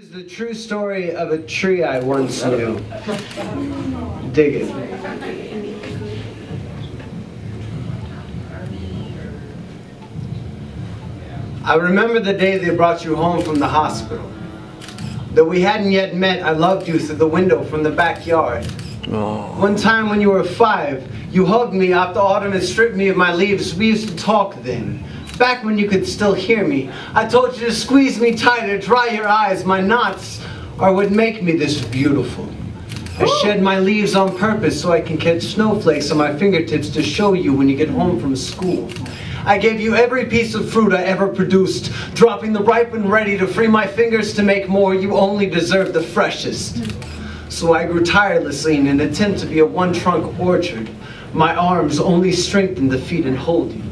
is the true story of a tree I once knew. Dig it. I remember the day they brought you home from the hospital. Though we hadn't yet met, I loved you through the window from the backyard. Oh. One time when you were 5, you hugged me after autumn had stripped me of my leaves. We used to talk then. Back when you could still hear me. I told you to squeeze me tighter, dry your eyes. My knots are what make me this beautiful. I shed my leaves on purpose so I can catch snowflakes on my fingertips to show you when you get home from school. I gave you every piece of fruit I ever produced, dropping the ripe and ready to free my fingers to make more. You only deserve the freshest. So I grew tirelessly in an attempt to be a one-trunk orchard. My arms only strengthened to feed and hold you.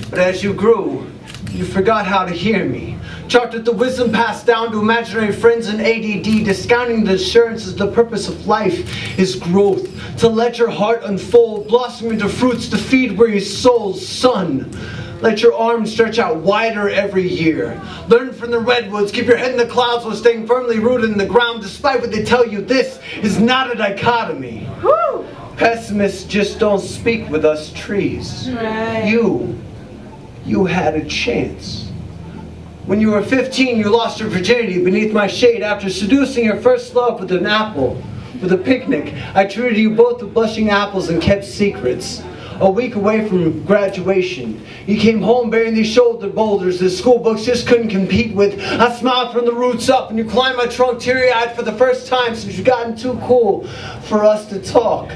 But as you grew, you forgot how to hear me. Charted the wisdom passed down to imaginary friends in ADD, discounting the assurances the purpose of life is growth, to let your heart unfold, blossom into fruits to feed weary souls. Son, let your arms stretch out wider every year. Learn from the redwoods, keep your head in the clouds while staying firmly rooted in the ground, despite what they tell you. This is not a dichotomy. Woo! Pessimists just don't speak with us trees. Right. You had a chance. When you were 15, you lost your virginity beneath my shade after seducing your first love with an apple, with a picnic. I treated you both with blushing apples and kept secrets. A week away from graduation, you came home bearing these shoulder boulders that school books just couldn't compete with. I smiled from the roots up and you climbed my trunk teary-eyed for the first time since you've gotten too cool for us to talk.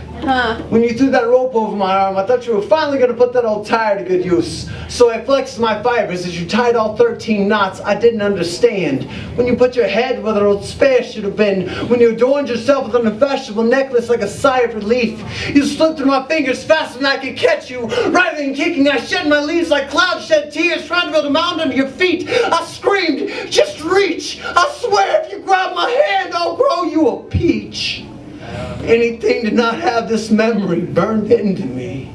When you threw that rope over my arm, I thought you were finally going to put that old tire to good use. So I flexed my fibers as you tied all 13 knots I didn't understand. When you put your head where the old spare should have been. When you adorned yourself with an unfashionable necklace like a sigh of relief. You slipped through my fingers faster than I could catch you. Writhing and kicking, I shed my leaves like clouds shed tears, trying to build a mound under your feet. I screamed, just reach. I swear if you grab my hand, I'll grow you a peach. Anything to not have this memory burned into me.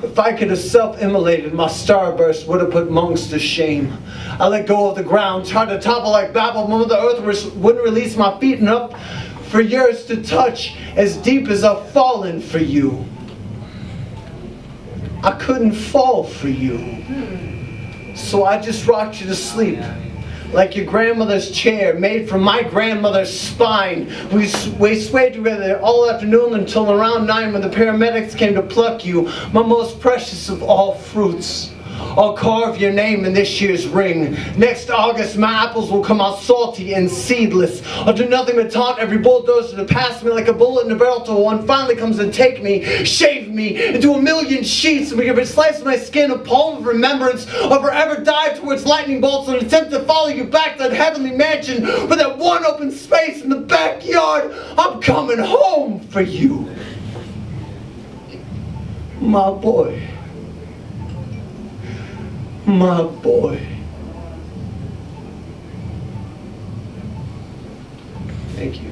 If I could have self-immolated, my starburst would have put monks to shame. I let go of the ground, tried to topple like Babel, but the earth wouldn't release my feet and up for yours to touch as deep as I've fallen for you. I couldn't fall for you. So I just rocked you to sleep. Like your grandmother's chair, made from my grandmother's spine. We swayed together all afternoon until around 9 when the paramedics came to pluck you, my most precious of all fruits. I'll carve your name in this year's ring. Next August, my apples will come out salty and seedless. I'll do nothing but taunt every bulldozer to pass me like a bullet in a barrel till one finally comes to take me, shave me into a million sheets, and we can slice my skin a poem of remembrance, or forever dive towards lightning bolts and attempt to follow you back to that heavenly mansion with that one open space in the backyard. I'm coming home for you, my boy. My boy. Thank you.